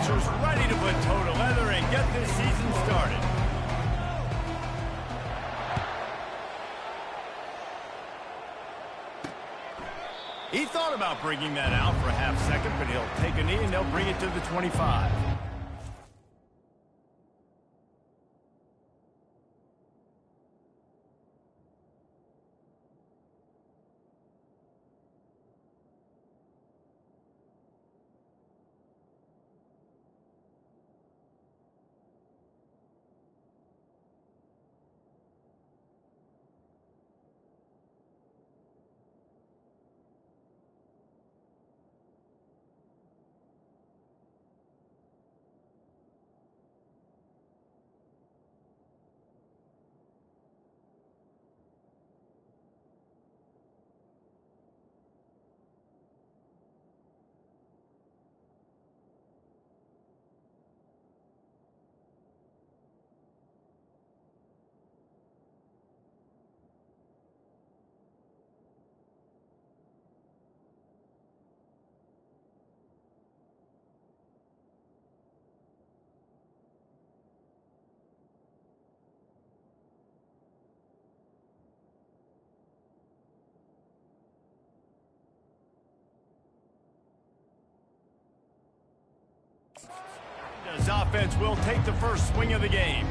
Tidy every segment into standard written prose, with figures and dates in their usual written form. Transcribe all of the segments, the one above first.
answers, ready to put toe to leather and get this season started. He thought about bringing that out for a half second, but he'll take a knee and they'll bring it to the 25. His offense will take the first swing of the game.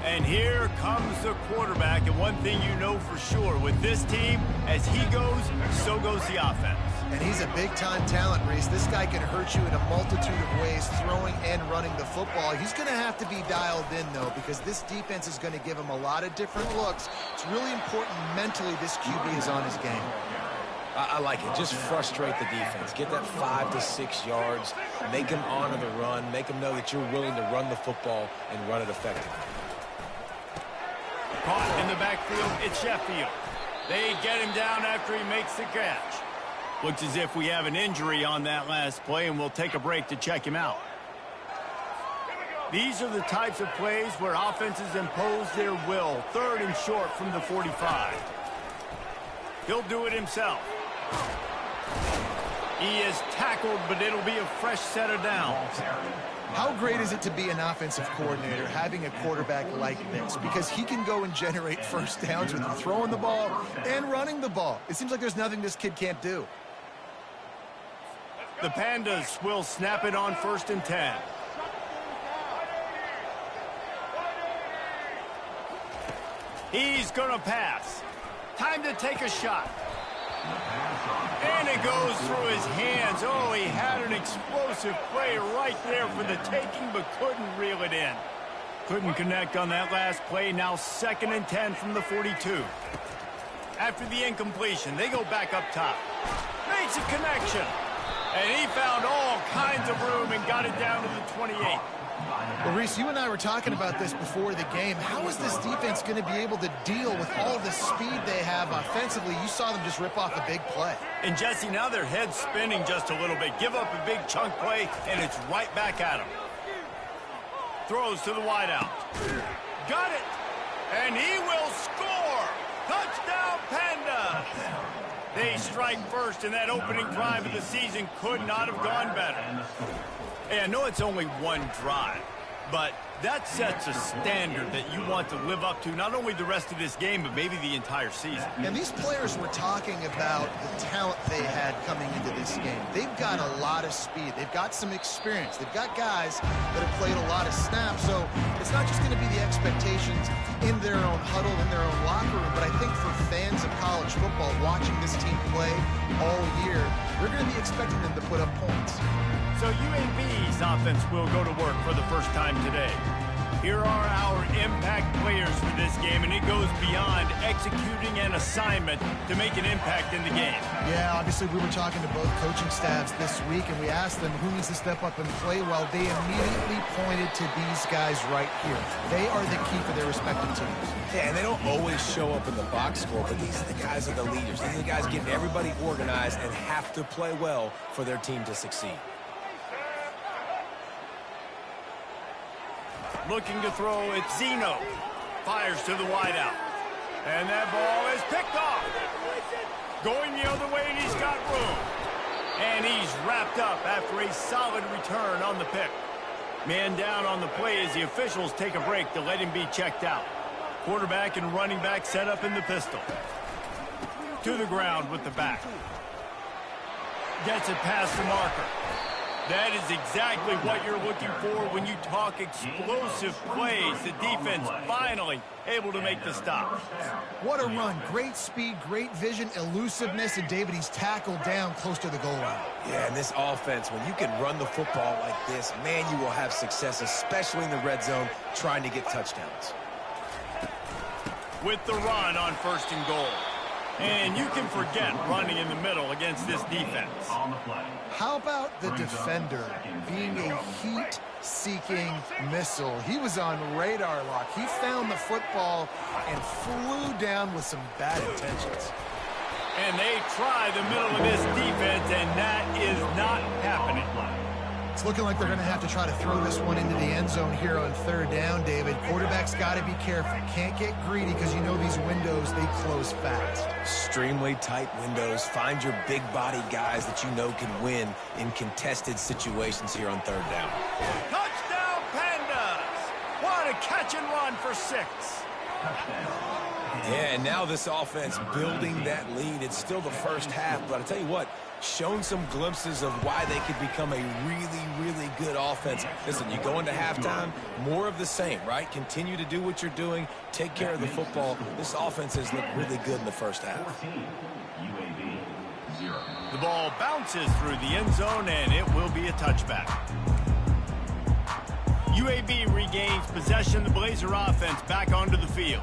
And here comes the quarterback. And one thing you know for sure, with this team, as he goes, so goes the offense. And he's a big-time talent, Reese. This guy can hurt you in a multitude of ways, throwing and running the football. He's going to have to be dialed in, though, because this defense is going to give him a lot of different looks. It's really important mentally this QB is on his game. I like it. Just frustrate the defense. Get that 5 to 6 yards. Make them honor the run. Make them know that you're willing to run the football and run it effectively. Caught in the backfield, it's Sheffield. They get him down after he makes the catch. Looks as if we have an injury on that last play, and we'll take a break to check him out. These are the types of plays where offenses impose their will. 3rd and short from the 45. He'll do it himself. He is tackled, but it'll be a fresh set of downs. How great is it to be an offensive coordinator having a quarterback like this? Because he can go and generate first downs with throwing the ball and running the ball. It seems like there's nothing this kid can't do. The Pandas will snap it on 1st and 10. He's going to pass. Time to take a shot. And it goes through his hands. Oh, he had an explosive play right there for the taking, but couldn't reel it in. Couldn't connect on that last play. Now 2nd and 10 from the 42. After the incompletion, they go back up top. Makes a connection. And he found all kinds of room and got it down to the 28. Well, Reese, you and I were talking about this before the game. How is this defense going to be able to deal with all the speed they have offensively? You saw them just rip off a big play. And, Jesse, now their head's spinning just a little bit. Give up a big chunk play, and it's right back at him. Throws to the wideout. Got it. And he will score. Touchdown, Panda. They strike first, and that opening drive of the season could not have gone better. Hey, I know it's only one drive, but that sets a standard that you want to live up to, not only the rest of this game, but maybe the entire season. And these players were talking about the talent they had coming into this game. They've got a lot of speed. They've got some experience. They've got guys that have played a lot of snaps, so it's not just going to be the expectations in their own huddle, in their own locker room, but I think for fans of college football watching this team play all year, they're going to be expecting them to put up points. So UAB's offense will go to work for the first time today. Here are our impact players for this game, and it goes beyond executing an assignment to make an impact in the game. Yeah, obviously we were talking to both coaching staffs this week, and we asked them who needs to step up and play well. They immediately pointed to these guys right here. They are the key for their respective teams. Yeah, and they don't always show up in the box score, but these are the guys that are the leaders. These are the guys getting everybody organized and have to play well for their team to succeed. Looking to throw, it's Zeno. Fires to the wideout. And that ball is picked off. Going the other way, and he's got room. And he's wrapped up after a solid return on the pick. Man down on the play as the officials take a break to let him be checked out. Quarterback and running back set up in the pistol. To the ground with the back. Gets it past the marker. That is exactly what you're looking for when you talk explosive plays. The defense finally able to make the stop. What a run. Great speed, great vision, elusiveness, and David, he's tackled down close to the goal line. Yeah, and this offense, when you can run the football like this, man, you will have success, especially in the red zone, trying to get touchdowns. With the run on 1st and goal. And you can forget running in the middle against this defense. How about the defender being a heat-seeking missile? He was on radar lock. He found the football and flew down with some bad intentions. And they try the middle of this defense, and that is not happening. It's looking like they're going to have to try to throw this one into the end zone here on 3rd down, David. Quarterback's got to be careful. Can't get greedy because you know these windows, they close fast. Extremely tight windows. Find your big-body guys that you know can win in contested situations here on 3rd down. Touchdown, Pandas! What a catch and run for 6. Yeah, and now this offense building that lead. It's still the first half, but I tell you what, shown some glimpses of why they could become a really, really good offense. Listen, you go into halftime, more of the same, right? Continue to do what you're doing, take care of the football. This offense has looked really good in the first half. The ball bounces through the end zone, and it will be a touchback. UAB regains possession. The Blazer offense back onto the field.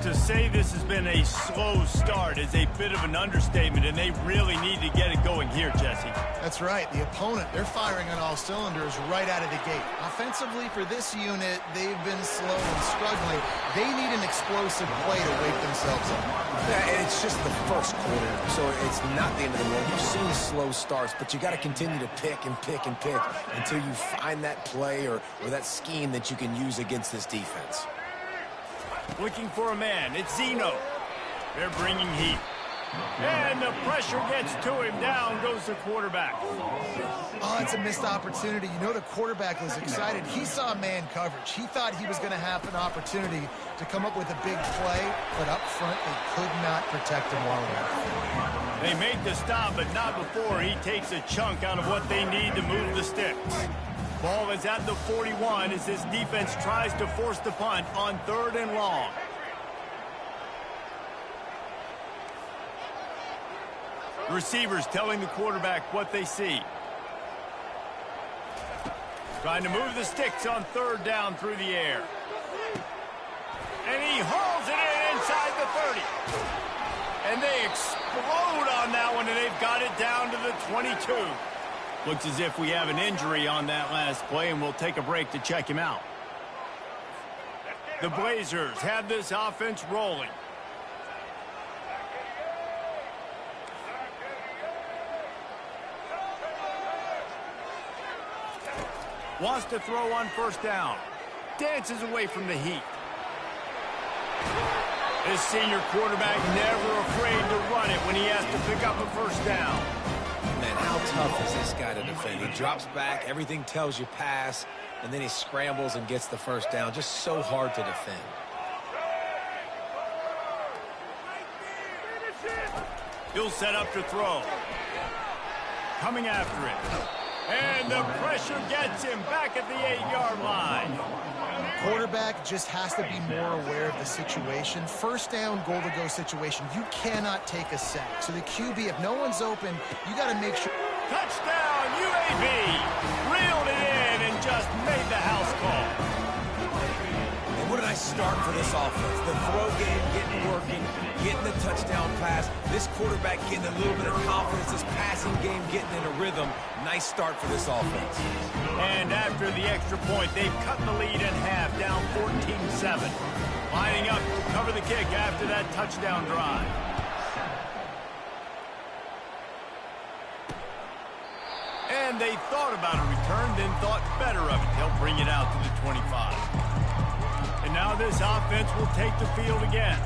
To say this has been a slow start is a bit of an understatement, and they really need to get it going here, Jesse. That's right. The opponent, they're firing on all cylinders right out of the gate. Offensively, for this unit, they've been slow and struggling. They need an explosive play to wake themselves up. Yeah, and it's just the first quarter, so it's not the end of the world. You've seen slow starts, but you got to continue to pick and pick and pick until you find that play or that scheme that you can use against this defense. Looking for a man. It's Zeno. They're bringing heat. And the pressure gets to him. Down goes the quarterback. Oh, it's a missed opportunity. You know the quarterback was excited. He saw man coverage. He thought he was going to have an opportunity to come up with a big play, but up front they could not protect him well enough. They make the stop, but not before he takes a chunk out of what they need to move the sticks. Ball is at the 41 as this defense tries to force the punt on 3rd and long. Receivers telling the quarterback what they see. Trying to move the sticks on 3rd down through the air. And he hauls it in inside the 30. And they explode on that one, and they've got it down to the 22. Looks as if we have an injury on that last play, and we'll take a break to check him out. The Blazers have this offense rolling. Wants to throw on 1st down. Dances away from the heat. This senior quarterback never afraid to run it when he has to pick up a 1st down. Man, how tough is this guy to defend? He drops back, everything tells you pass, and then he scrambles and gets the 1st down. Just so hard to defend. He'll set up to throw. Coming after it. And the pressure gets him back at the 8-yard line. Quarterback just has to be more aware of the situation. 1st down, goal-to-go situation. You cannot take a sack. So the QB, if no one's open, you got to make sure. Touchdown, UAB. Reeled it in and just made the house call. And what a nice start for this offense. The throw game getting working, getting the touchdown pass. This quarterback getting a little bit of confidence. This passing game getting in a rhythm. Nice start for this offense. And after the extra point, they've cut the lead in half, down 14-7. Lining up to cover the kick after that touchdown drive. And they thought about a return, then thought better of it. They'll bring it out to the 25. And now this offense will take the field again.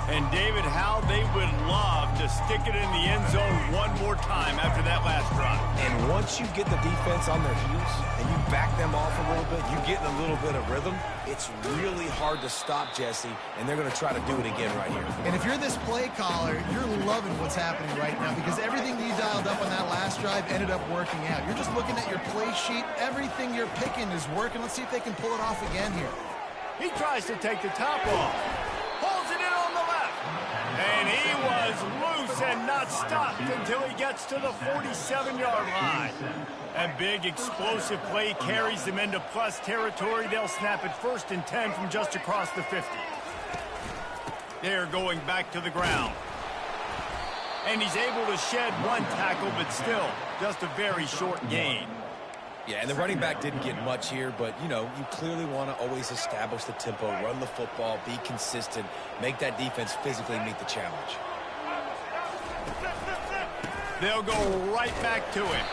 And, David, how they would love to stick it in the end zone one more time after that last drive. And once you get the defense on their heels and you back them off a little bit, you get in a little bit of rhythm, it's really hard to stop, Jesse, and they're going to try to do it again right here. And if you're this play caller, you're loving what's happening right now because everything you dialed up on that last drive ended up working out. You're just looking at your play sheet. Everything you're picking is working. Let's see if they can pull it off again here. He tries to take the top off. Pulls it in on the left. And he was loose and not stopped until he gets to the 47-yard line. A big explosive play carries them into plus territory. They'll snap it 1st and 10 from just across the 50. They're going back to the ground. And he's able to shed one tackle, but still just a very short gain. Yeah, and the running back didn't get much here, but, you know, you clearly want to always establish the tempo, run the football, be consistent, make that defense physically meet the challenge. They'll go right back to him.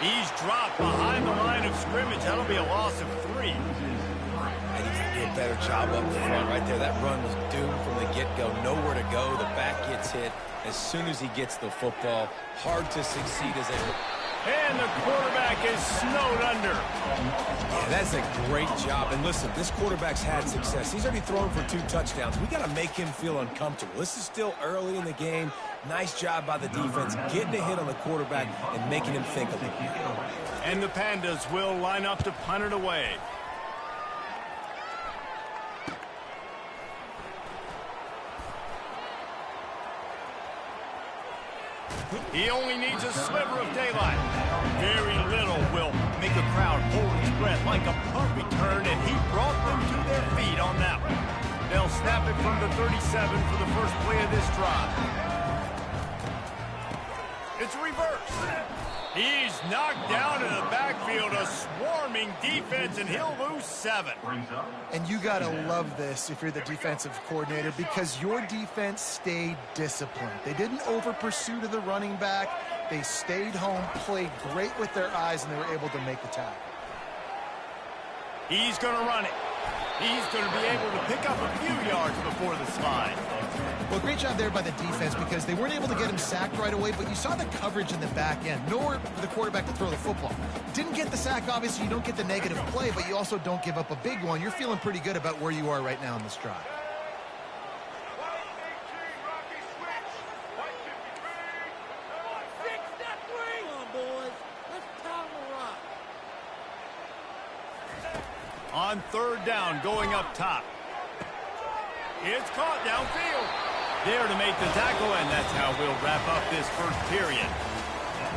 He's dropped behind the line of scrimmage. That'll be a loss of 3. And he can do a better job up the front right there. That run was doomed from the get-go. Nowhere to go. The back gets hit as soon as he gets the football. Hard to succeed as a... And the quarterback is snowed under. Yeah, that's a great job. And listen, this quarterback's had success. He's already thrown for 2 touchdowns. We got to make him feel uncomfortable. This is still early in the game. Nice job by the defense, getting a hit on the quarterback and making him think a little bit. And the Pandas will line up to punt it away. He only needs a sliver of daylight. Very little will make a crowd hold its breath like a punt return, and he brought them to their feet on that one. They'll snap it from the 37 for the first play of this drive. It's reverse. He's knocked down in the backfield, a swarming defense, and he'll lose 7. And you got to love this if you're the defensive coordinator because your defense stayed disciplined. They didn't over-pursue to the running back. They stayed home, played great with their eyes, and they were able to make the tackle. He's going to run it. He's going to be able to pick up a few yards before the slide. Well, great job there by the defense because they weren't able to get him sacked right away, but you saw the coverage in the back end. Nowhere for the quarterback to throw the football. Didn't get the sack, obviously. You don't get the negative play, but you also don't give up a big one. You're feeling pretty good about where you are right now in this drive. On 3rd down, going up top. It's caught downfield. There to make the tackle, and that's how we'll wrap up this first period.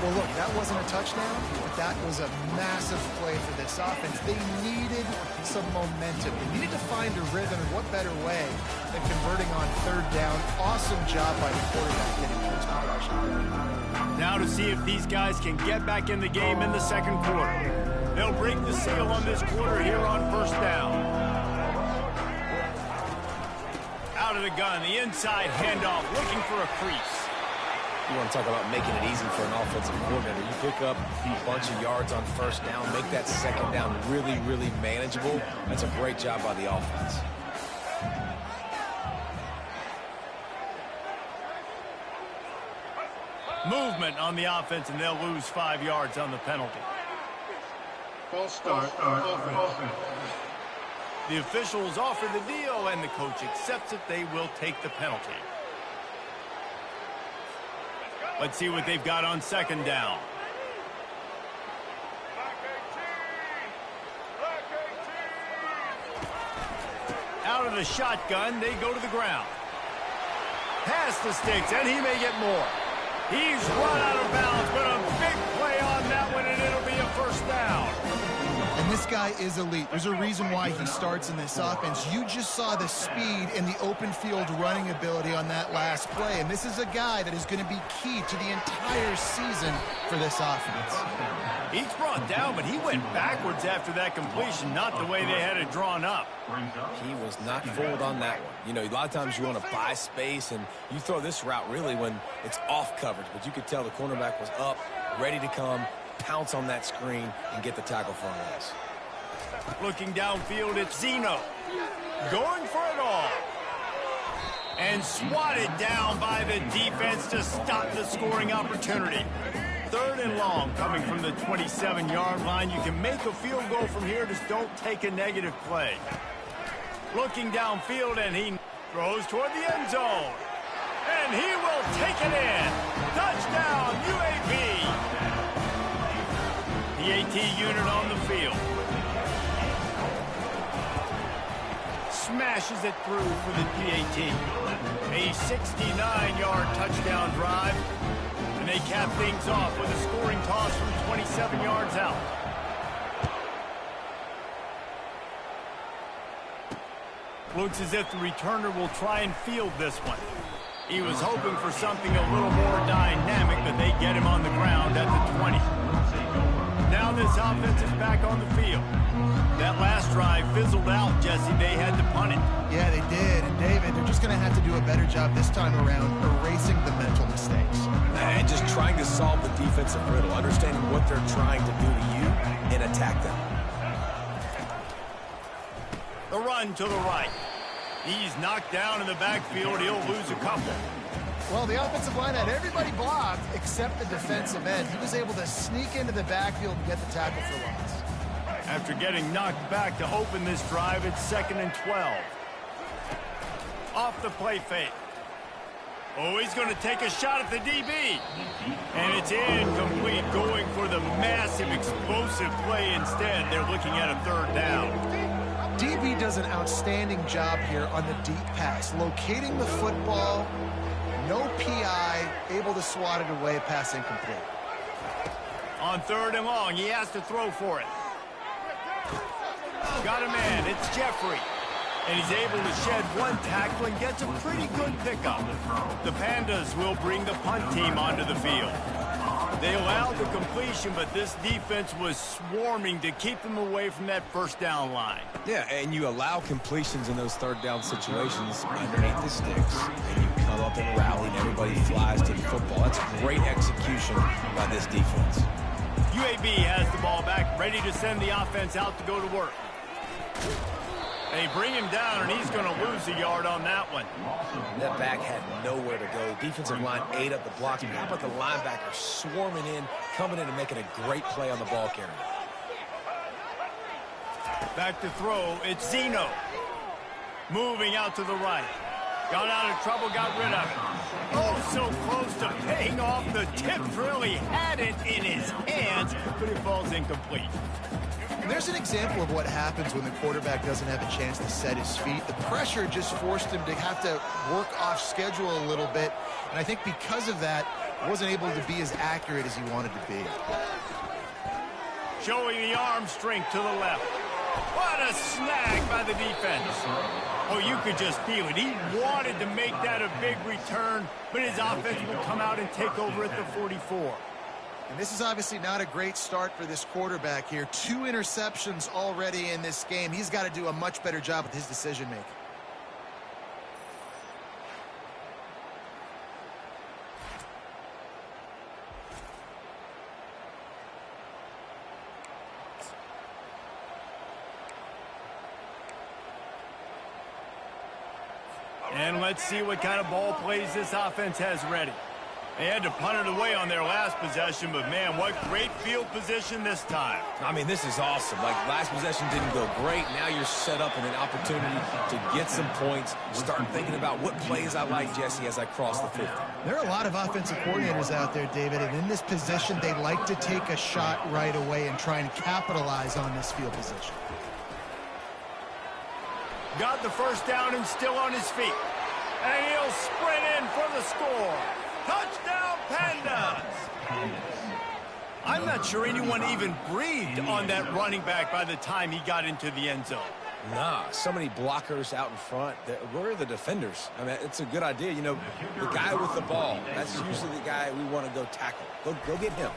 Well, look, that wasn't a touchdown, but that was a massive play for this offense. They needed some momentum. They needed to find a rhythm, and what better way than converting on 3rd down. Awesome job by the quarterback getting to his possession. Now to see if these guys can get back in the game in the 2nd quarter. They'll break the seal on this quarter here on 1st down. Out of the gun, the inside handoff, looking for a crease. You want to talk about making it easy for an offensive coordinator. You pick up a bunch of yards on 1st down, make that 2nd down really, really manageable. That's a great job by the offense. Movement on the offense, and they'll lose 5 yards on the penalty. False start, offense. The officials offer the deal, and the coach accepts it. They will take the penalty. Let's see what they've got on 2nd down. Out of the shotgun, they go to the ground. Past the sticks, and he may get more. He's run out of bounds, but a big play on that one, and it'll be a 1st down. And this guy is elite. There's a reason why he starts in this offense. You just saw the speed and the open field running ability on that last play. And this is a guy that is going to be key to the entire season for this offense. He's brought down, but he went backwards after that completion, not the way they had it drawn up. He was not fooled on that one. You know, a lot of times you want to buy space, and you throw this route really when it's off coverage. But you could tell the cornerback was up, ready to come, pounce on that screen, and get the tackle for a loss. Looking downfield, it's Zeno. Going for it all. And swatted down by the defense to stop the scoring opportunity. 3rd and long coming from the 27-yard line. You can make a field goal from here, just don't take a negative play. Looking downfield, and he throws toward the end zone. And he will take it in. Touchdown, UAB. The AT unit on the field. Smashes it through for the PAT. A 69-yard touchdown drive. And they cap things off with a scoring toss from 27 yards out. Looks as if the returner will try and field this one. He was hoping for something a little more dynamic, but they get him on the ground at the 20. Now this offense is back on the field. That last drive fizzled out, Jesse. They had to punt it. Yeah, they did. And, David, they're just going to have to do a better job this time around erasing the mental mistakes. And just trying to solve the defensive riddle, understanding what they're trying to do to you and attack them. The run to the right. He's knocked down in the backfield. He'll lose a couple. Well, the offensive line had everybody blocked except the defensive end. He was able to sneak into the backfield and get the tackle for loss. After getting knocked back to open this drive, it's 2nd and 12. Off the play fake. Oh, he's going to take a shot at the DB. And it's incomplete, going for the massive, explosive play instead. They're looking at a 3rd down. DB does an outstanding job here on the deep pass, locating the football, no PI, able to swat it away, pass incomplete. On 3rd and long, he has to throw for it. Got a man, it's Jeffrey. And he's able to shed one tackle and gets a pretty good pickup. The Pandas will bring the punt team onto the field. They allowed the completion, but this defense was swarming to keep them away from that 1st down line. Yeah, and you allow completions in those 3rd down situations underneath the sticks, and you come up and rally, and everybody flies to the football. That's great execution by this defense. UAB has the ball back, ready to send the offense out to go to work. They bring him down, and he's going to lose a yard on that one. That back had nowhere to go. Defensive line ate up the blocks. How about the linebacker swarming in, coming in and making a great play on the ball carrier? Back to throw, it's Zeno. Moving out to the right. Got out of trouble, got rid of it. Oh, so close to paying off. The tip really had it in his hands, but it falls incomplete. And there's an example of what happens when the quarterback doesn't have a chance to set his feet. The pressure just forced him to have to work off schedule a little bit. And I think because of that, wasn't able to be as accurate as he wanted to be. Showing the arm strength to the left. What a snag by the defense. Oh, you could just feel it. He wanted to make that a big return, but his offense will come out and take over at the 44. And this is obviously not a great start for this quarterback here. 2 interceptions already in this game. He's got to do a much better job with his decision-making. And let's see what kind of ball plays this offense has ready. They had to punt it away on their last possession, but, man, what great field position this time. I mean, this is awesome. Like, last possession didn't go great. Now you're set up in an opportunity to get some points. Start thinking about what plays I like, Jesse, as I cross the 50. There are a lot of offensive coordinators out there, David, and in this position, they like to take a shot right away and try and capitalize on this field position. Got the 1st down and still on his feet. And he'll sprint in for the score. Touchdown, Pandas! I'm not sure anyone even breathed on that running back by the time he got into the end zone. Nah, so many blockers out in front. Where are the defenders? I mean, it's a good idea. You know, the guy with the ball, that's usually the guy we want to go tackle. Go get him.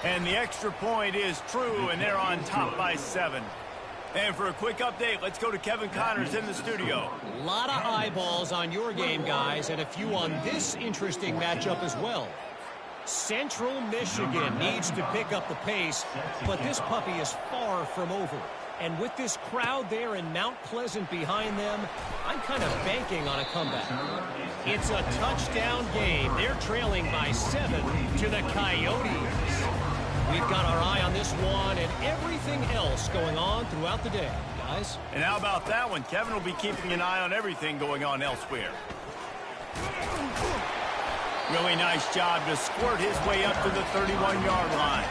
And the extra point is true, and they're on top by 7. And for a quick update, let's go to Kevin Connors in the studio. A lot of eyeballs on your game, guys, and a few on this interesting matchup as well. Central Michigan needs to pick up the pace, but this puppy is far from over. And with this crowd there in Mount Pleasant behind them, I'm kind of banking on a comeback. It's a touchdown game. They're trailing by 7 to the Coyotes. We've got our eye on this one and everything else going on throughout the day, guys. And how about that one? Kevin will be keeping an eye on everything going on elsewhere. Really nice job to squirt his way up to the 31-yard line.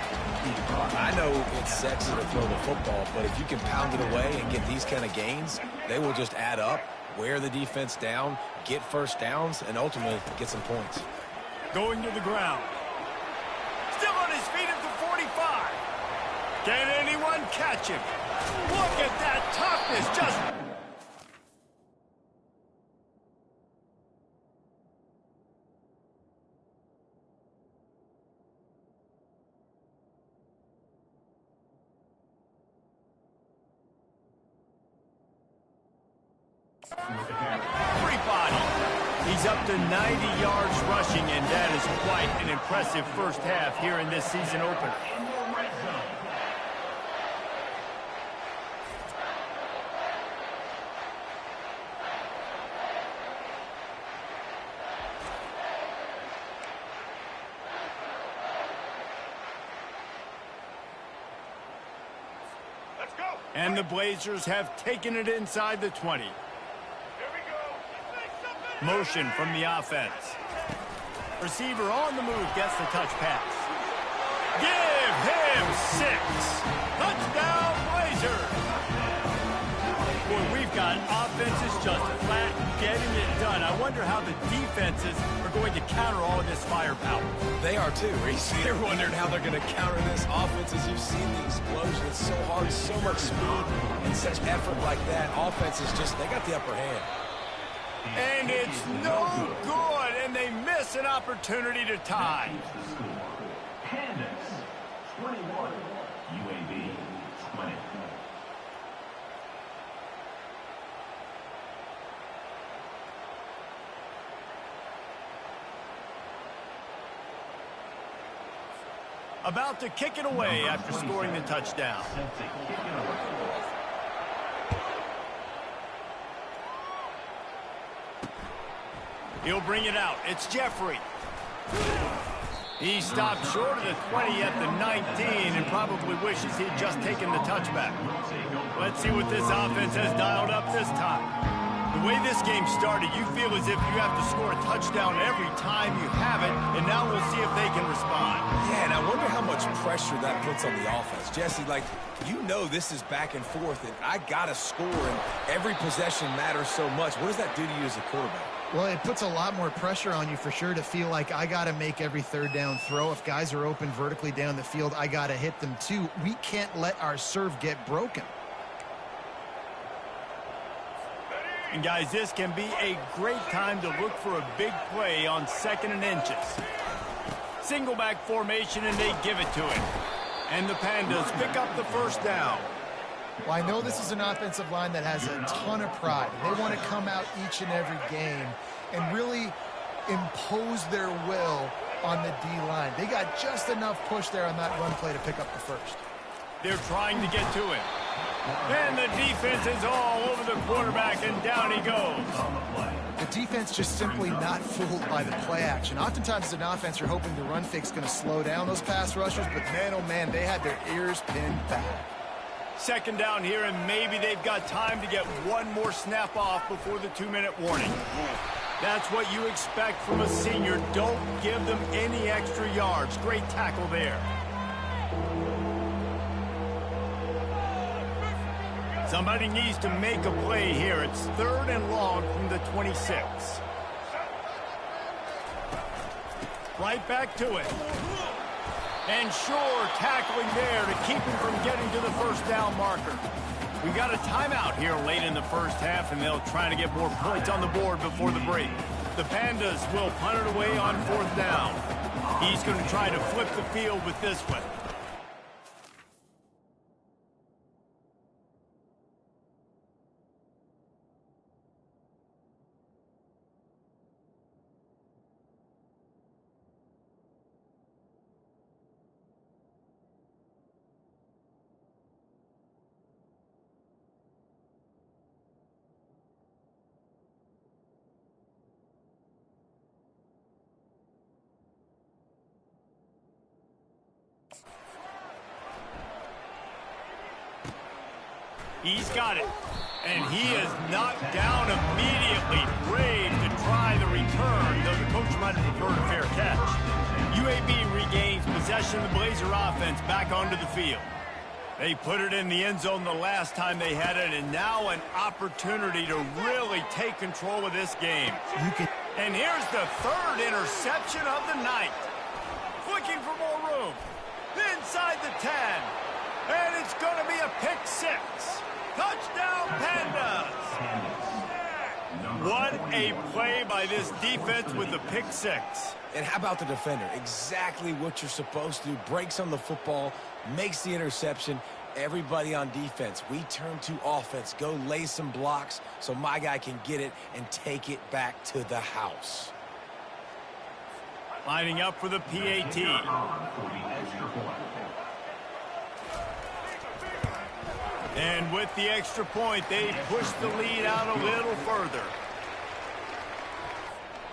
I know it's sexy to throw the football, but if you can pound it away and get these kind of gains, they will just add up, wear the defense down, get first downs, and ultimately get some points. Going to the ground. Still on his feet at the 45. Can anyone catch him? Look at that toughness. Just... free body. He's up to 90 yards rushing, and that is quite an impressive first half here in this season opener. Let's go. And the Blazers have taken it inside the 20. Motion from the offense. Receiver on the move gets the touch pass. Give him 6. Touchdown, Blazers. Boy, we've got offenses just flat getting it done. I wonder how the defenses are going to counter all of this firepower. They are too, Reese. They're wondering how they're going to counter this offense. As you've seen the explosion, it's so hard, so much speed, and such effort like that. Offenses just, they got the upper hand. And it's no good, and they miss an opportunity to tie. Candace, 21, UAB, 20. About to kick it away after scoring the touchdown. He'll bring it out. It's Jeffrey. He stopped short of the 20 at the 19 and probably wishes he'd just taken the touchback. Let's see what this offense has dialed up this time. The way this game started, you feel as if you have to score a touchdown every time you have it, and now we'll see if they can respond. Yeah, and I wonder how much pressure that puts on the offense. Jesse, like, you know this is back and forth, and I got to score, and every possession matters so much. What does that do to you as a quarterback? Well, it puts a lot more pressure on you for sure to feel like I got to make every third down throw. If guys are open vertically down the field, I got to hit them too. We can't let our serve get broken. And guys, this can be a great time to look for a big play on 2nd and inches. Single back formation, and they give it to him. And the Pandas pick up the first down. Well, I know this is an offensive line that has a ton of pride. They want to come out each and every game and really impose their will on the D-line. They got just enough push there on that run play to pick up the first. They're trying to get to him. And the defense is all over the quarterback, and down he goes. The defense just simply not fooled by the play action. Oftentimes as an offense, you're hoping the run fake's going to slow down those pass rushers, but man, oh man, they had their ears pinned back. 2nd down here, and maybe they've got time to get one more snap off before the 2-minute warning. That's what you expect from a senior. Don't give them any extra yards. Great tackle there. Somebody needs to make a play here. It's 3rd and long from the 26. Right back to it. And sure, tackling there to keep him from getting to the first down marker. We got a timeout here late in the first half, and they'll try to get more points on the board before the break. The Pandas will punt it away on 4th down. He's going to try to flip the field with this one. He's got it. And he is knocked down immediately. Brave to try the return, though the coach might have preferred a fair catch. UAB regains possession of the Blazer offense back onto the field. They put it in the end zone the last time they had it, and now an opportunity to really take control of this game. And here's the third interception of the night. Looking for more room. Inside the 10. And it's going to be a pick six. Touchdown, Pandas! What a play by this defense with the pick six. And how about the defender? Exactly what you're supposed to do. Breaks on the football, makes the interception. Everybody on defense, we turn to offense. Go lay some blocks so my guy can get it and take it back to the house. Lining up for the PAT. And with the extra point, they push the lead out a little further.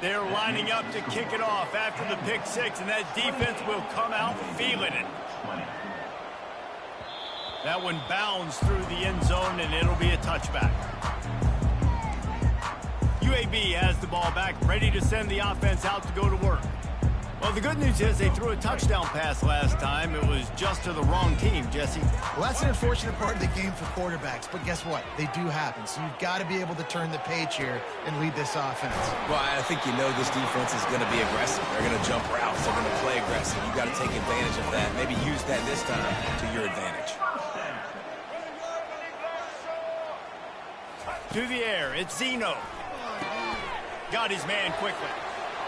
They're lining up to kick it off after the pick six, and that defense will come out feeling it. That one bounds through the end zone, and it'll be a touchback. UAB has the ball back, ready to send the offense out to go to work. Well, the good news is they threw a touchdown pass last time. It was just to the wrong team, Jesse. Well, that's an unfortunate part of the game for quarterbacks, but guess what? They do happen, so you've got to be able to turn the page here and lead this offense. Well, I think you know this defense is going to be aggressive. They're going to jump routes. They're going to play aggressive. You've got to take advantage of that. Maybe use that this time to your advantage. To the air, it's Zeno. Got his man quickly.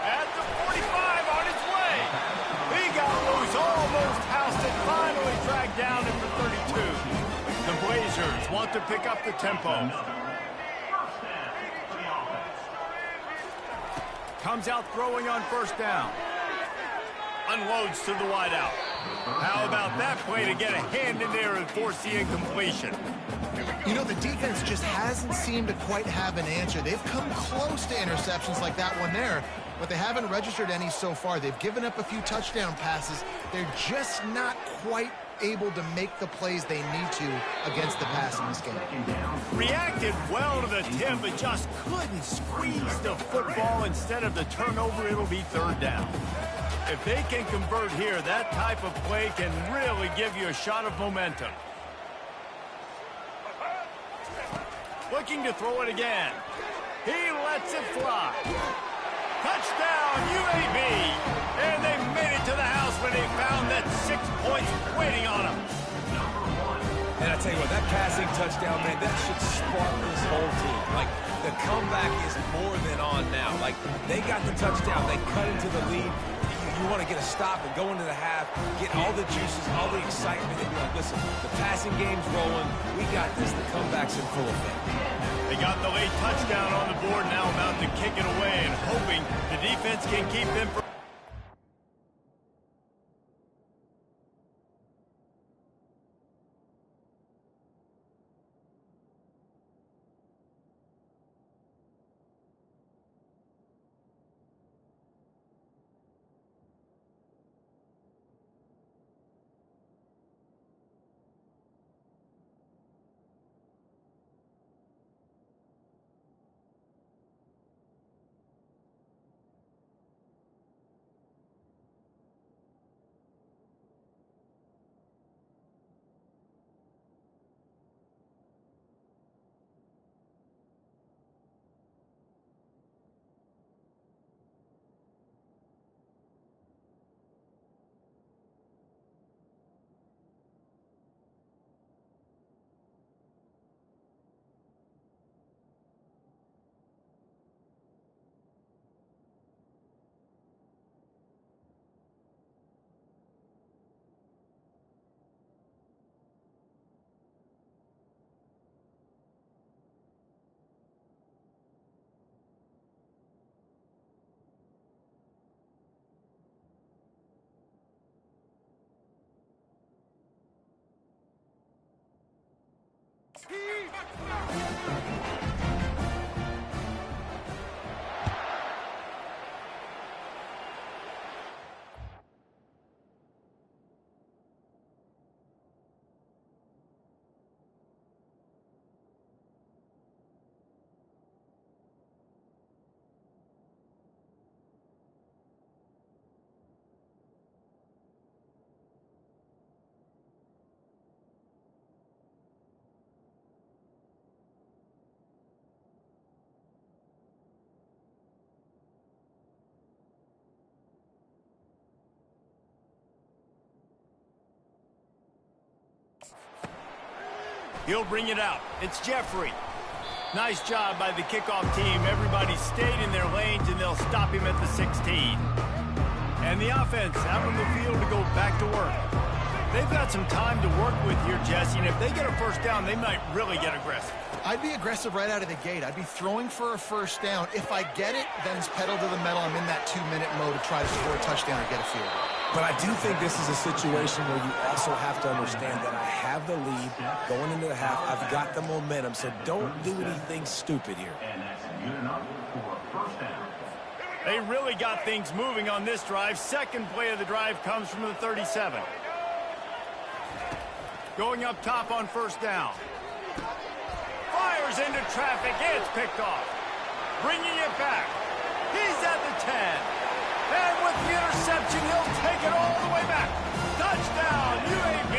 At the 45 on his way. He got loose, almost housed it, finally dragged down at the 32. The Blazers want to pick up the tempo. Comes out throwing on first down. Unloads to the wideout. How about that play to get a hand in there and force the incompletion? You know, the defense just hasn't seemed to quite have an answer. They've come close to interceptions like that one there, but they haven't registered any so far. They've given up a few touchdown passes. They're just not quite able to make the plays they need to against the pass in this game. Reacted well to the tip, but just couldn't squeeze the football. Instead of the turnover, it'll be third down. If they can convert here, that type of play can really give you a shot of momentum. Looking to throw it again. He lets it fly. Touchdown, UAB! And they made it to the house when they found that 6 points waiting on them. And I tell you what, that passing touchdown, man, that should spark this whole team. Like, the comeback is more than on now. Like, they got the touchdown. They cut into the lead. You want to get a stop and go into the half, get all the juices, all the excitement, and be like, listen, the passing game's rolling. We got this. The comeback's in full effect. They got the late touchdown on the board, now about to kick it away and hoping the defense can keep them from He'll bring it out. It's Jeffrey. Nice job by the kickoff team. Everybody stayed in their lanes, and they'll stop him at the 16. And the offense out on the field to go back to work. They've got some time to work with here, Jesse, and if they get a first down, they might really get aggressive. I'd be aggressive right out of the gate. I'd be throwing for a first down. If I get it, then it's pedal to the metal. I'm in that 2-minute mode to try to score a touchdown or get a field goal. But I do think this is a situation where you also have to understand that I have the lead going into the half. I've got the momentum, so don't do anything stupid here. And that's good enough for a first down. They really got things moving on this drive. Second play of the drive comes from the 37. Going up top on first down. Fires into traffic. It's picked off. Bringing it back. He's at the 10. And with the interception, he'll take it all the way back. Touchdown, UAB.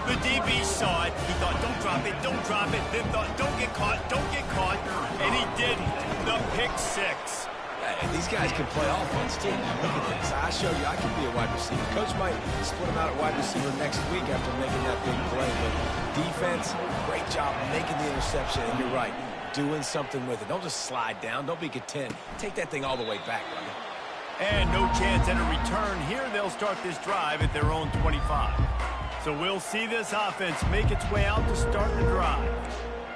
The DB saw it. He thought, don't drop it, don't drop it. Then thought, don't get caught, don't get caught. And he didn't. The pick 6. Hey, these guys can play offense, too. Look at this. I show you I can be a wide receiver. Coach might split him out at wide receiver next week after making that big play. But defense, great job making the interception. And you're right, doing something with it. Don't just slide down. Don't be content. Take that thing all the way back, brother. And no chance at a return here. They'll start this drive at their own 25. So we'll see this offense make its way out to start the drive.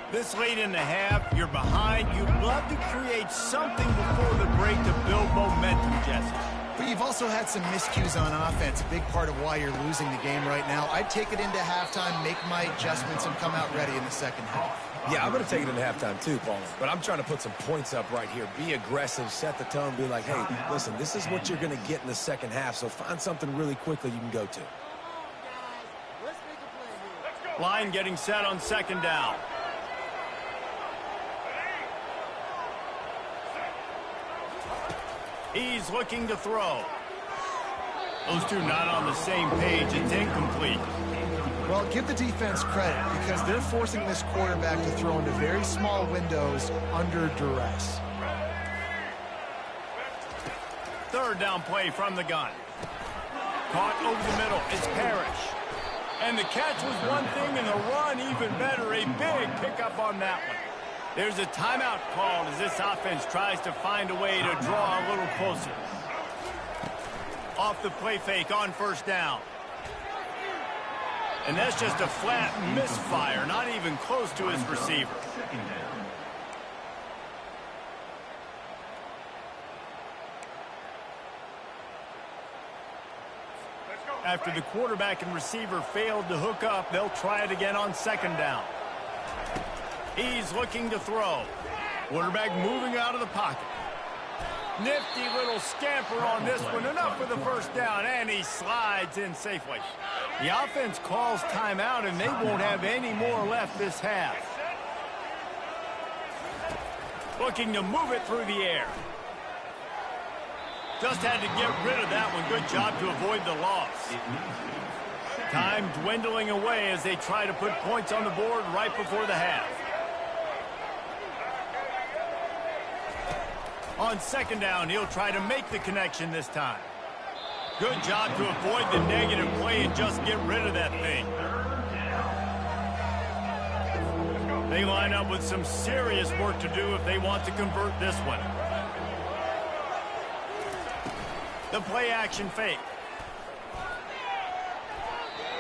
This late in the half, you're behind. You'd love to create something before the break to build momentum, Jesse. But you've also had some miscues on offense, a big part of why you're losing the game right now. I'd take it into halftime, make my adjustments, and come out ready in the second half. Yeah, I'm going to take it into halftime too, Paul. But I'm trying to put some points up right here. Be aggressive, set the tone, be like, hey, listen, this is what you're going to get in the second half, so find something really quickly you can go to. Line getting set on second down. He's looking to throw. Those two not on the same page. It's incomplete. Well, give the defense credit because they're forcing this quarterback to throw into very small windows under duress. Third down play from the gun. Caught over the middle. It's Parrish. And the catch was one thing and the run even better. A big pickup on that one. There's a timeout called as this offense tries to find a way to draw a little closer. Off the play fake on first down. And that's just a flat misfire, not even close to his receiver. After the quarterback and receiver failed to hook up, they'll try it again on second down. He's looking to throw. Quarterback moving out of the pocket. Nifty little scamper on this one. Enough for the first down, and he slides in safely. The offense calls timeout, and they won't have any more left this half. Looking to move it through the air. Just had to get rid of that one. Good job to avoid the loss. Time dwindling away as they try to put points on the board right before the half. On second down, he'll try to make the connection this time. Good job to avoid the negative play and just get rid of that thing. They line up with some serious work to do if they want to convert this one. The play action fake.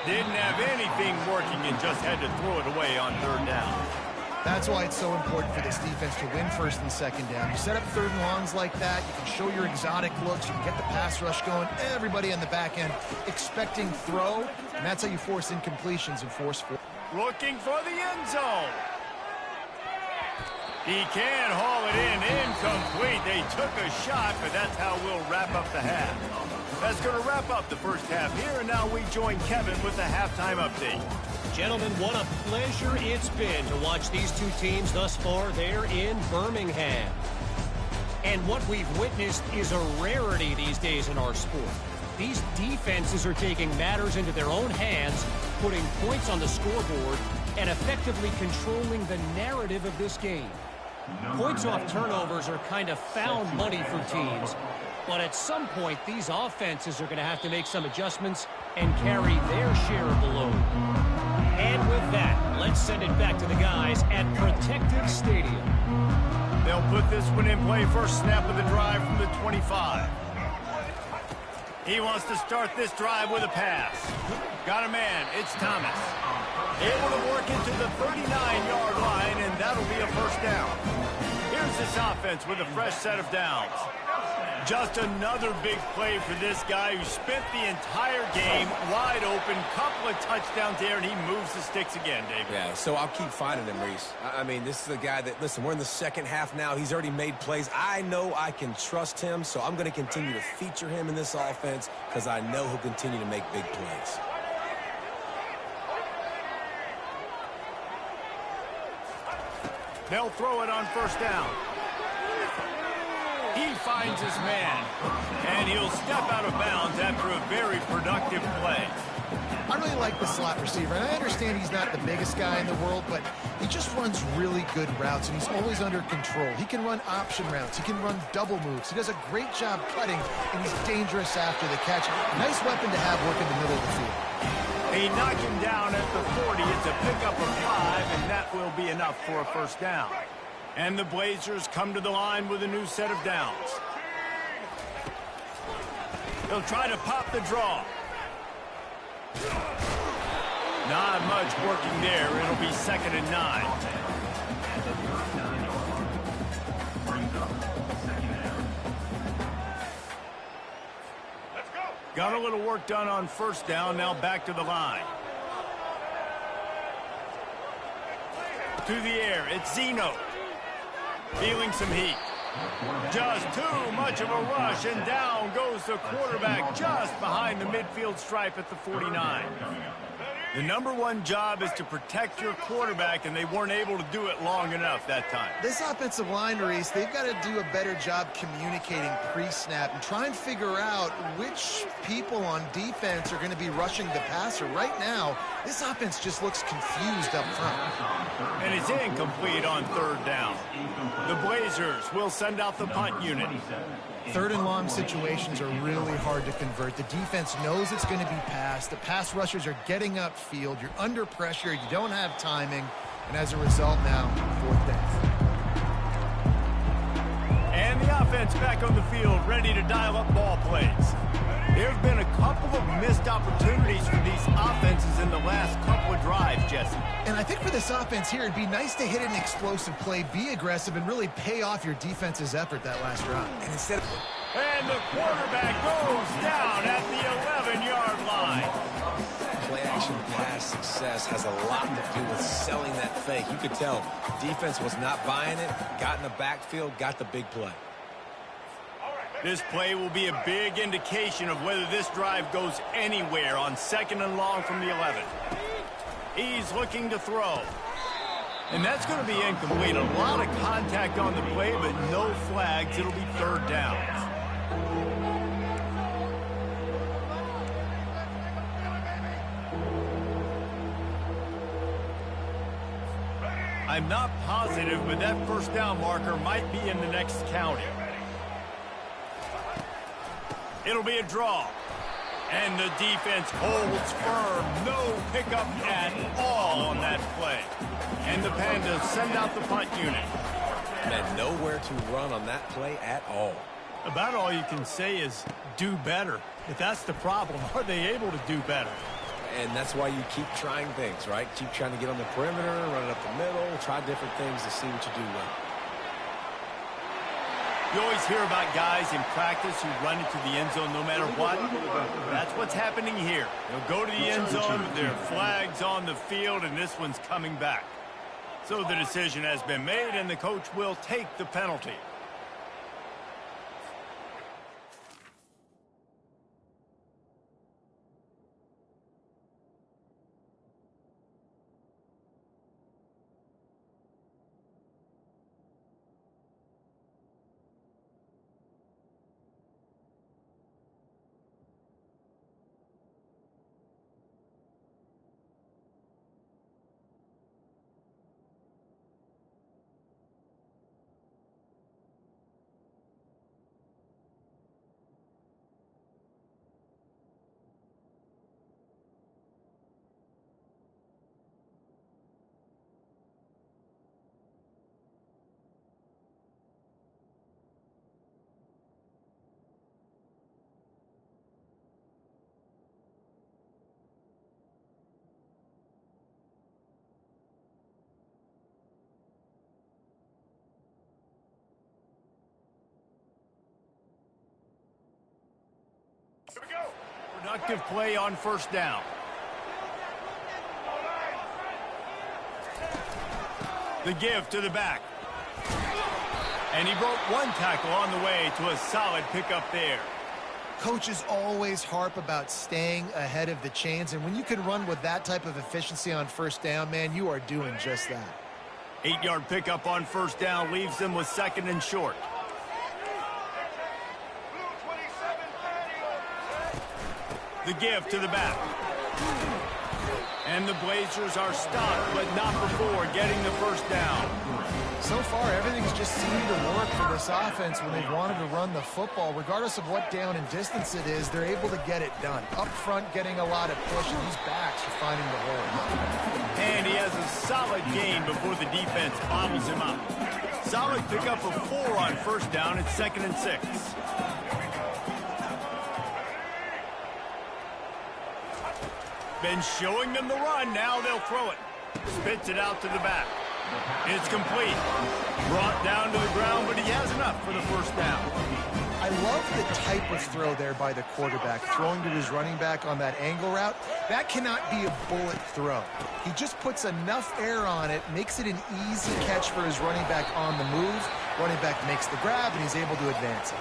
Didn't have anything working and just had to throw it away on third down. That's why it's so important for this defense to win first and second down. You set up third and longs like that, you can show your exotic looks, you can get the pass rush going, everybody on the back end expecting throw, and that's how you force incompletions and force four. Looking for the end zone. He can haul it in, incomplete. They took a shot, but that's how we'll wrap up the half. That's going to wrap up the first half here, and now we join Kevin with the halftime update. Gentlemen, what a pleasure it's been to watch these two teams thus far. They're in Birmingham. And what we've witnessed is a rarity these days in our sport. These defenses are taking matters into their own hands, putting points on the scoreboard, and effectively controlling the narrative of this game. Points off turnovers are kind of found money for teams. But at some point, these offenses are going to have to make some adjustments and carry their share of the load. And with that, let's send it back to the guys at Protective Stadium. They'll put this one in play. First snap of the drive from the 25. He wants to start this drive with a pass. Got a man. It's Thomas. Able to work it to the 39-yard line, and that'll be a first down. Here's this offense with a fresh set of downs. Just another big play for this guy who spent the entire game wide open. Couple of touchdowns there, and he moves the sticks again, David. Yeah, so I'll keep finding him, Reese. I mean, this is a guy that, listen, we're in the second half now. He's already made plays. I know I can trust him, so I'm going to continue to feature him in this offense because I know he'll continue to make big plays. They'll throw it on first down. He finds his man, and he'll step out of bounds after a very productive play. I really like the slot receiver, and I understand he's not the biggest guy in the world, but he just runs really good routes, and he's always under control. He can run option routes. He can run double moves. He does a great job cutting, and he's dangerous after the catch. Nice weapon to have working the middle of the field. They knock him down at the 40. It's a pickup of 5, and that will be enough for a first down. And the Blazers come to the line with a new set of downs. They'll try to pop the draw. Not much working there. It'll be 2nd and 9. Got a little work done on first down. Now back to the line. To the air. It's Zeno. Feeling some heat. Just too much of a rush, and down goes the quarterback just behind the midfield stripe at the 49. The #1 job is to protect your quarterback, and they weren't able to do it long enough that time. This offensive line, Reese, they've got to do a better job communicating pre-snap and try and figure out which people on defense are going to be rushing the passer. Right now, this offense just looks confused up front. And it's incomplete on 3rd down. The Blazers will send out the punt unit. 3rd and long situations are really hard to convert. The defense knows it's going to be passed. The pass rushers are getting upfield. You're under pressure. You don't have timing. And as a result now, 4th down. And the offense back on the field, ready to dial up ball plays. There have been a couple of missed opportunities for these offenses in the last couple of drives, Jesse. And I think for this offense here, it'd be nice to hit an explosive play, be aggressive, and really pay off your defense's effort that last drive. And instead of... And the quarterback goes down at the 11-yard line. Play-action pass success has a lot to do with selling that fake. You could tell defense was not buying it, got in the backfield, got the big play. This play will be a big indication of whether this drive goes anywhere on 2nd and long from the 11. He's looking to throw. And that's going to be incomplete. A lot of contact on the play, but no flags. It'll be 3rd down. I'm not positive, but that first down marker might be in the next county. It'll be a draw. And the defense holds firm. No pickup at all on that play. And the Pandas send out the punt unit. And nowhere to run on that play at all. About all you can say is do better. If that's the problem, are they able to do better? And that's why you keep trying things, right? Keep trying to get on the perimeter, run it up the middle, try different things to see what you do well. You always hear about guys in practice who run into the end zone no matter what. That's what's happening here. They'll go to the end zone with their flags on the field, and this one's coming back. So the decision has been made, and the coach will take the penalty. Productive play on first down. The give to the back. And he broke one tackle on the way to a solid pickup there. Coaches always harp about staying ahead of the chains, and when you can run with that type of efficiency on first down, man, you are doing just that. 8-yard pickup on first down leaves them with second and short. The give to the back. And the Blazers are stopped, but not before getting the first down. So far, everything's just seemed to work for this offense when they've wanted to run the football. Regardless of what down and distance it is, they're able to get it done. Up front, getting a lot of push, and these backs are finding the hole. And he has a solid gain before the defense bobbles him up. Solid pickup of 4 on first down. It's 2nd and 6. Been showing them the run. Now they'll throw it. Spits it out to the back. It's complete. Brought down to the ground, but he has enough for the first down. I love the type of throw there by the quarterback, throwing to his running back on that angle route. That cannot be a bullet throw. He just puts enough air on it, makes it an easy catch for his running back on the move. Running back makes the grab, and he's able to advance it.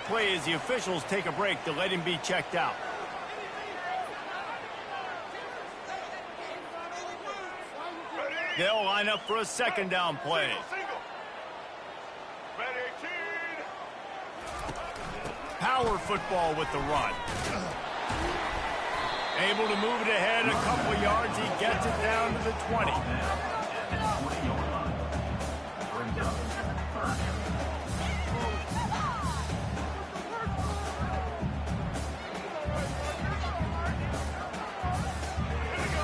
play as the officials take a break to let him be checked out. They'll line up for a second down play. Power football with the run. Able to move it ahead a couple of yards. He gets it down to the 20.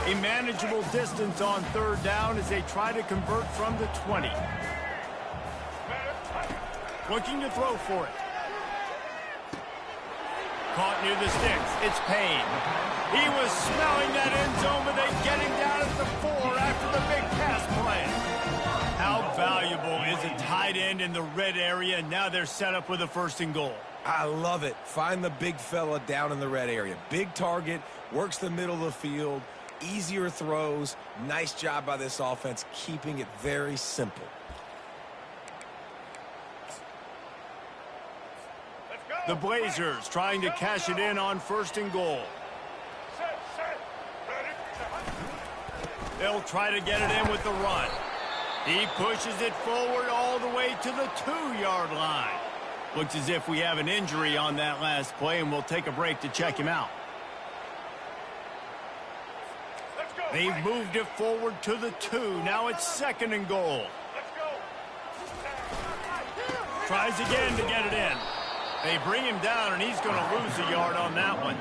A manageable distance on third down as they try to convert from the 20. Looking to throw for it. Caught near the sticks. It's Payne. He was smelling that end zone, but they get him down at the 4 after the big pass play. How valuable is a tight end in the red area? Now they're set up with a 1st and goal. I love it. Find the big fella down in the red area. Big target, works the middle of the field, easier throws. Nice job by this offense, keeping it very simple. The Blazers trying to cash it in on 1st and goal. They'll try to get it in with the run. He pushes it forward all the way to the 2-yard line. Looks as if we have an injury on that last play, and we'll take a break to check him out. They've moved it forward to the 2. Now it's 2nd and goal. Tries again to get it in. They bring him down, and he's going to lose a yard on that one.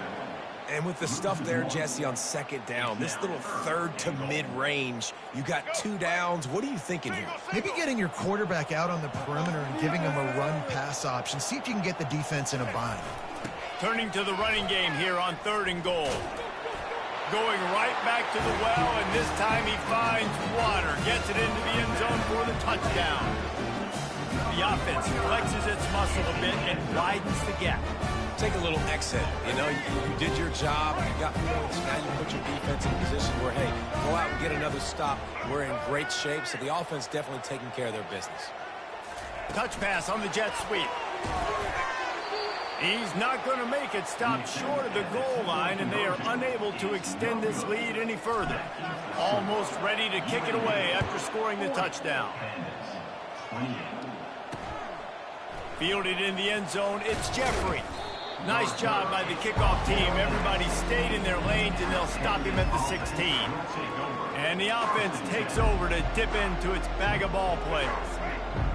And with the stuff there, Jesse, on 2nd down, this little 3rd to mid-range, you got 2 downs. What are you thinking here? Maybe getting your quarterback out on the perimeter and giving him a run-pass option. See if you can get the defense in a bind. Turning to the running game here on 3rd and goal. Going right back to the well, and this time he finds water. Gets it into the end zone for the touchdown. The offense flexes its muscle a bit and widens the gap. Take a little exit. You know, you did your job. You got points. Now you put your defense in a position where, hey, go out and get another stop. We're in great shape, so the offense definitely taking care of their business. Touch pass on the jet sweep. He's not going to make it. Stop short of the goal line, and they are unable to extend this lead any further. Almost ready to kick it away after scoring the touchdown. Fielded in the end zone, it's Jeffrey. Nice job by the kickoff team. Everybody stayed in their lanes, and they'll stop him at the 16. And the offense takes over to dip into its bag of ball plays.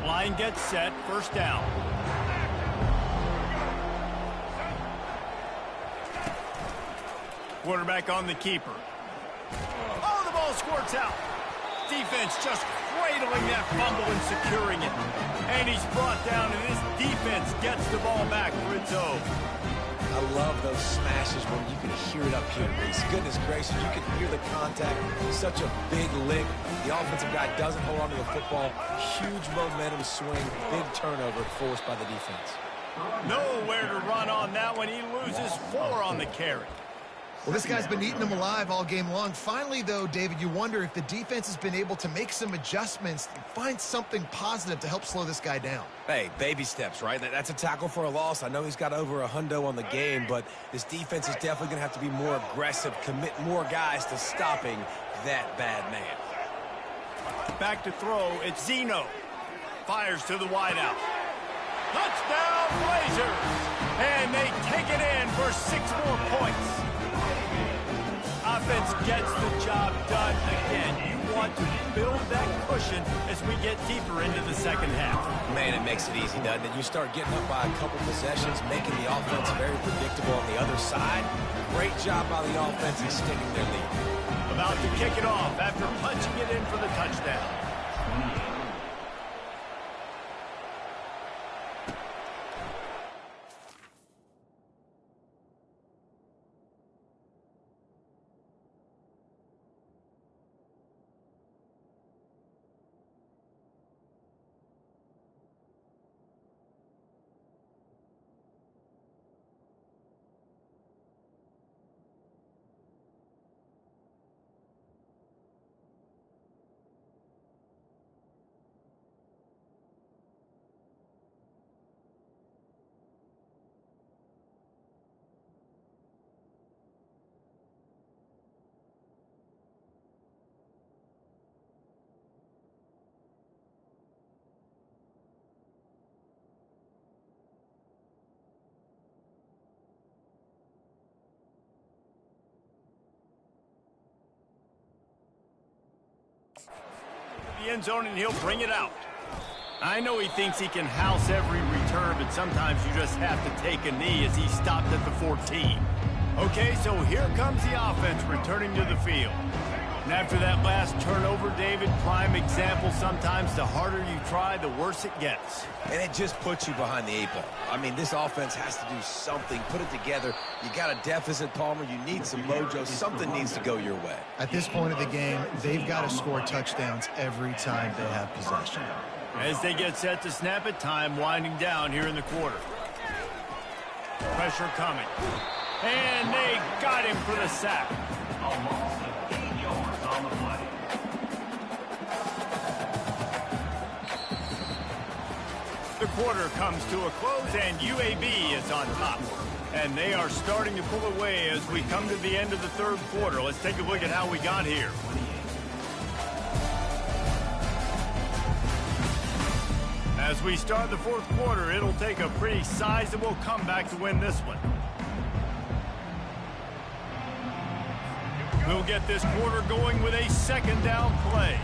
Line gets set, 1st down. Quarterback on the keeper. Oh, the ball squirts out. Defense just cradling that fumble and securing it. And he's brought down, and this defense gets the ball back for its own. I love those smashes when you can hear it up here, Reese. Goodness gracious, you can hear the contact. Such a big lick. The offensive guy doesn't hold on to the football. Huge momentum swing. Big turnover forced by the defense. Nowhere to run on that one. He loses 4 on the carry. Well, this guy's been eating them alive all game long. Finally, though, David, you wonder if the defense has been able to make some adjustments and find something positive to help slow this guy down. Hey, baby steps, right? That's a tackle for a loss. I know he's got over a hundo on the game, but this defense is definitely going to have to be more aggressive, commit more guys to stopping that bad man. Back to throw, it's Zeno. Fires to the wideout. Touchdown, Blazers! And they take it in for 6 more points. Offense gets the job done again. You want to build that cushion as we get deeper into the 2nd half. Man, it makes it easy, doesn't it? You start getting up by a couple possessions, making the offense very predictable on the other side. Great job by the offense extending their lead. About to kick it off after punching it in for the touchdown. the end zone, and he'll bring it out. I know he thinks he can house every return, but sometimes you just have to take a knee as he stopped at the 14. Okay, so here comes the offense returning to the field. And after that last turnover, David, prime example, sometimes the harder you try, the worse it gets. And it just puts you behind the 8 ball. I mean, this offense has to do something, put it together. You got a deficit, Palmer. You need some mojo. Something needs to go your way. At this point of the game, they've got to score touchdowns every time they have possession. As they get set to snap it, time winding down here in the quarter. Pressure coming. And they got him for the sack. A loss of 8 yards on the play. The quarter comes to a close, and UAB is on top. And they are starting to pull away as we come to the end of the third quarter. Let's take a look at how we got here. As we start the fourth quarter, it'll take a pretty sizable comeback to win this one. We'll get this quarter going with a second down play.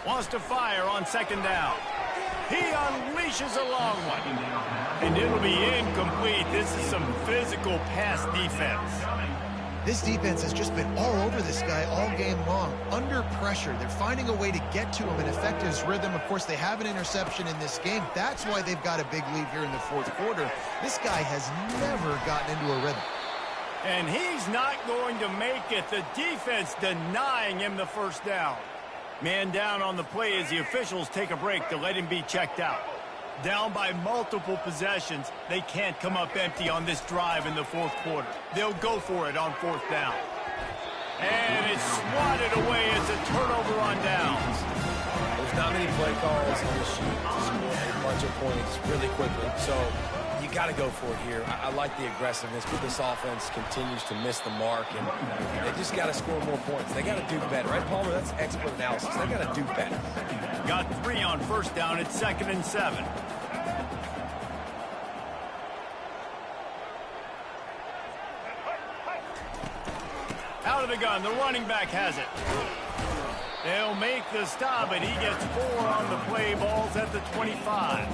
Wants to fire on second down. He unleashes a long one. And it'll be incomplete. This is some physical pass defense. This defense has just been all over this guy all game long. Under pressure, they're finding a way to get to him and affect his rhythm. Of course, they have an interception in this game. That's why they've got a big lead here in the fourth quarter. This guy has never gotten into a rhythm. And he's not going to make it. The defense denying him the first down. Man down on the play as the officials take a break to let him be checked out. Down by multiple possessions, they can't come up empty on this drive in the fourth quarter. They'll go for it on fourth down. And it's swatted away. It's a turnover on downs. There's not many play calls on the sheet to score a bunch of points really quickly. So you got to go for it here. I like the aggressiveness, but this offense continues to miss the mark, and they just got to score more points. They got to do better, right, Palmer? That's expert analysis. They got to do better. Got 3 on first down. It's 2nd and 7. Out of the gun, the running back has it. They'll make the stop, and he gets 4 on the play. Balls at the 25.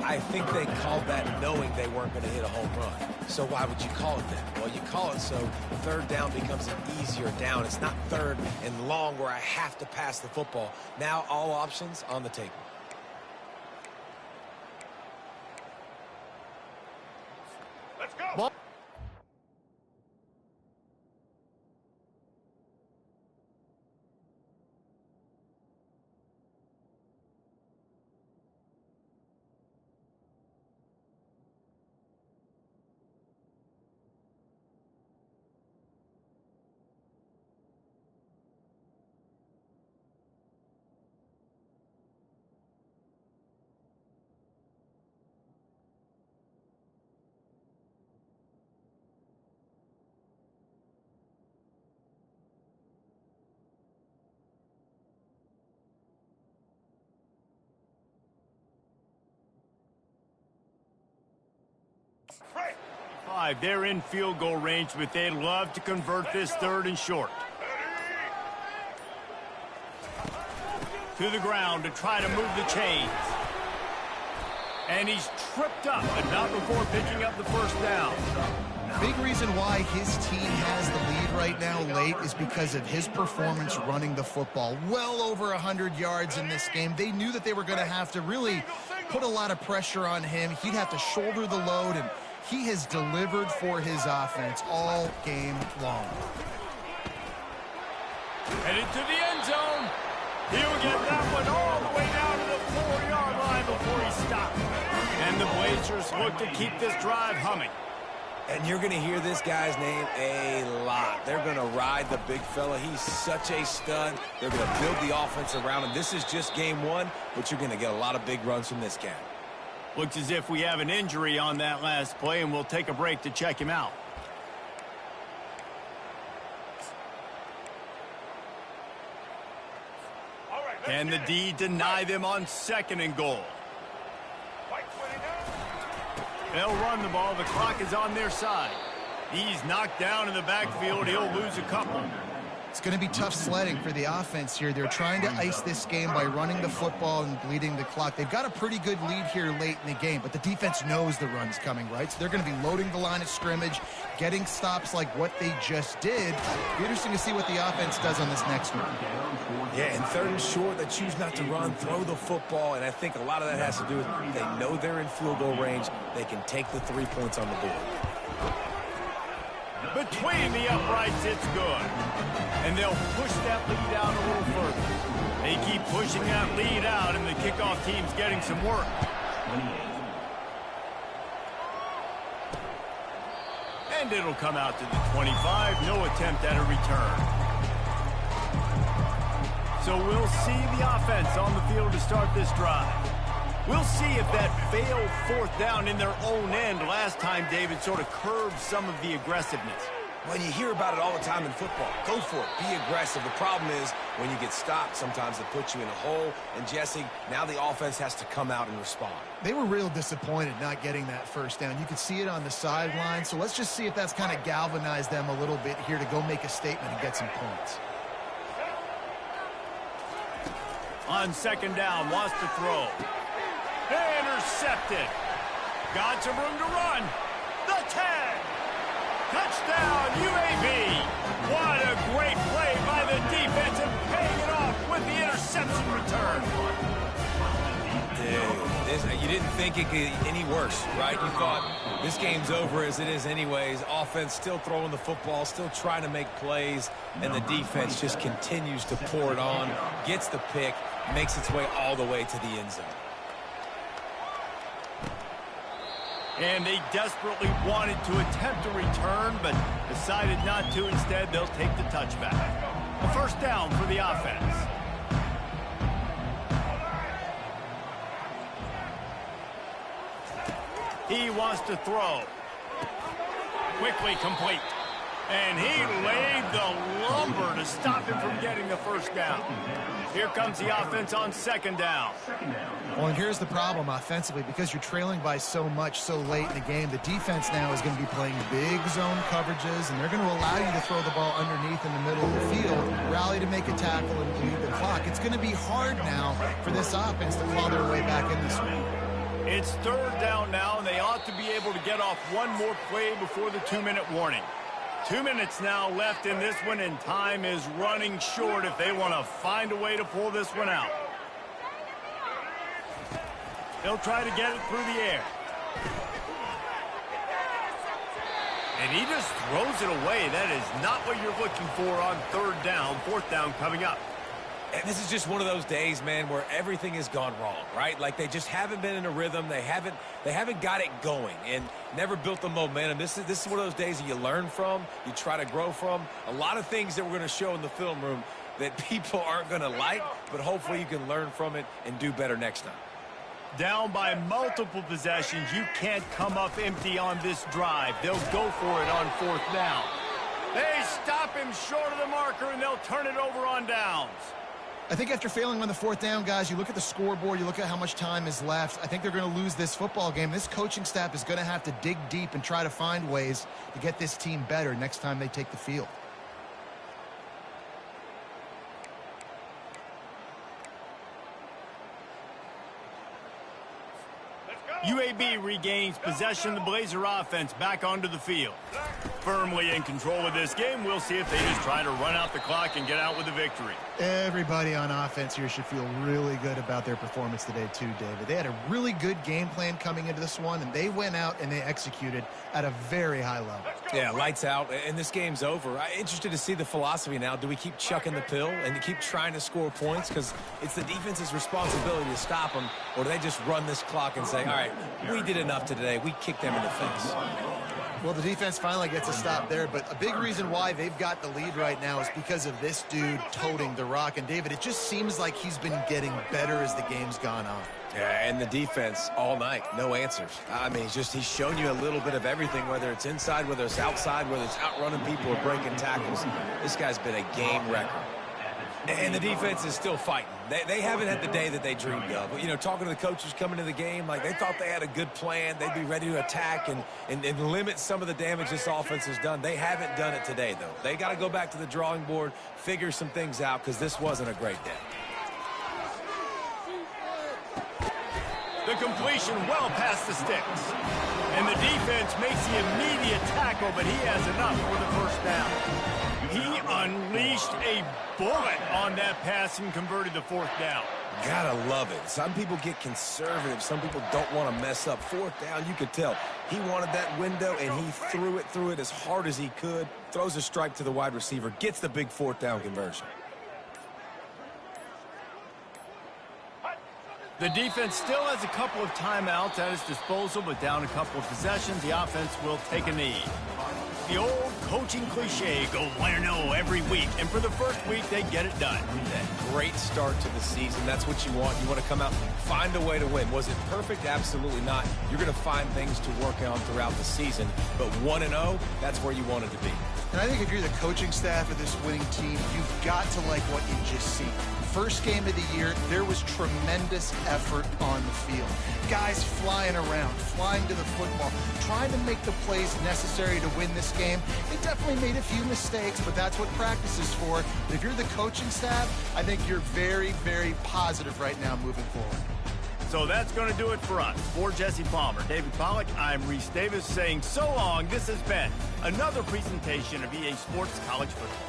I think they called that knowing they weren't going to hit a home run. So why would you call it that? Well, you call it so third down becomes an easier down. It's not third and long where I have to pass the football. Now all options on the table. Let's go. They're in field goal range, but they'd love to convert this 3rd and short. To the ground to try to move the chains. And he's tripped up, but not before picking up the first down. Big reason why his team has the lead right now late is because of his performance running the football. Well over 100 yards in this game. They knew that they were going to have to really put a lot of pressure on him. He'd have to shoulder the load, and he has delivered for his offense all game long. Headed to the end zone. He'll get that one all the way down to the 4-yard line before he stops. And the Blazers look to keep this drive humming. And you're going to hear this guy's name a lot. They're going to ride the big fella. He's such a stud. They're going to build the offense around him. This is just game 1, but you're going to get a lot of big runs from this guy. Looks as if we have an injury on that last play, and we'll take a break to check him out. Can the D deny them on 2nd and goal? They'll run the ball. The clock is on their side. He's knocked down in the backfield. He'll lose a couple. It's going to be tough sledding for the offense here. They're trying to ice this game by running the football and bleeding the clock. They've got a pretty good lead here late in the game, but the defense knows the run's coming, right? So they're going to be loading the line of scrimmage, getting stops like what they just did. It'll be interesting to see what the offense does on this next one. Yeah, and 3rd and short, they choose not to run, throw the football, and I think a lot of that has to do with they know they're in field goal range. They can take the 3 points on the board. Between the uprights, it's good. And they'll push that lead out a little further. They keep pushing that lead out, and the kickoff team's getting some work. And it'll come out to the 25. No attempt at a return. So we'll see the offense on the field to start this drive. We'll see if that failed 4th down in their own end last time, David, sort of curbed some of the aggressiveness. Well, you hear about it all the time in football. Go for it. Be aggressive. The problem is when you get stopped, sometimes it puts you in a hole. And, Jesse, now the offense has to come out and respond. They were real disappointed not getting that 1st down. You could see it on the sideline. So let's just see if that's kind of galvanized them a little bit here to go make a statement and get some points. On 2nd down, wants to throw. Intercepted. Got some room to run. The 10. Touchdown, UAB. What a great play by the defense and paying it off with the interception return. Dude, you didn't think it could get any worse, right? You thought this game's over as it is anyways. Offense still throwing the football, still trying to make plays, and the defense just continues to pour it on, gets the pick, makes its way all the way to the end zone. And they desperately wanted to attempt a return, but decided not to. Instead, they'll take the touchback. A 1st down for the offense. He wants to throw. Quickly complete. And he laid the lumber to stop him from getting the 1st down. Here comes the offense on 2nd down. Well, and here's the problem offensively. Because you're trailing by so much so late in the game, the defense now is going to be playing big zone coverages, and they're going to allow you to throw the ball underneath in the middle of the field, rally to make a tackle, and bleed the clock. It's going to be hard now for this offense to claw their way back in this one. It's 3rd down now, and they ought to be able to get off one more play before the 2-minute warning. 2 minutes now left in this one, and time is running short if they want to find a way to pull this one out. They'll try to get it through the air. And he just throws it away. That is not what you're looking for on 3rd down. 4th down coming up. And this is just one of those days, man, where everything has gone wrong, right? Like they just haven't been in a rhythm. They haven't got it going and never built the momentum. This is one of those days that you learn from, you try to grow from. A lot of things that we're going to show in the film room that people aren't going to like, but hopefully you can learn from it and do better next time. Down by multiple possessions, you can't come up empty on this drive. They'll go for it on 4th down. They stop him short of the marker, and they'll turn it over on downs. I think after failing on the 4th down, guys, you look at the scoreboard, you look at how much time is left. I think they're going to lose this football game. This coaching staff is going to have to dig deep and try to find ways to get this team better next time they take the field. UAB regains possession. The Blazer offense back onto the field. Firmly in control of this game. We'll see if they just try to run out the clock and get out with a victory. Everybody on offense here should feel really good about their performance today too, David. They had a really good game plan coming into this one, and they went out and they executed at a very high level. Yeah, lights out, and this game's over. I'm interested to see the philosophy now. Do we keep chucking the pill and keep trying to score points? Because it's the defense's responsibility to stop them, or do they just run this clock and say, all right, we did enough today. We kicked them in the face. Well, the defense finally gets a stop there, but a big reason why they've got the lead right now is because of this dude toting the rock. And, David, it just seems like he's been getting better as the game's gone on. Yeah, and the defense all night, no answers. I mean, he's shown you a little bit of everything, whether it's inside, whether it's outside, whether it's outrunning people or breaking tackles. This guy's been a game wrecker. And the defense is still fighting. They haven't had the day that they dreamed of. But, you know, talking to the coaches coming into the game, like they thought they had a good plan. They'd be ready to attack and limit some of the damage this offense has done. They haven't done it today, though. They got to go back to the drawing board, figure some things out, because this wasn't a great day. The completion well past the sticks. And the defense makes the immediate tackle, but he has enough for the first down. He unleashed a bullet on that pass and converted the fourth down. Gotta love it. Some people get conservative. Some people don't want to mess up. Fourth down, you could tell. He wanted that window, and he threw it as hard as he could. Throws a strike to the wide receiver. Gets the big fourth down conversion. The defense still has a couple of timeouts at its disposal, but down a couple of possessions, the offense will take a knee. The old coaching cliche, go 1-0 every week, and for the first week, they get it done. That great start to the season, that's what you want. You want to come out, find a way to win. Was it perfect? Absolutely not. You're going to find things to work on throughout the season, but 1-0, that's where you want it to be. And I think if you're the coaching staff of this winning team, you've got to like what you just seen. First game of the year, there was tremendous effort on the field. Guys flying around, flying to the football, trying to make the plays necessary to win this game. They definitely made a few mistakes, but that's what practice is for. But if you're the coaching staff, I think you're very, very positive right now moving forward. So that's going to do it for us. For Jesse Palmer, David Pollack, I'm Reese Davis saying so long. This has been another presentation of EA Sports College Football.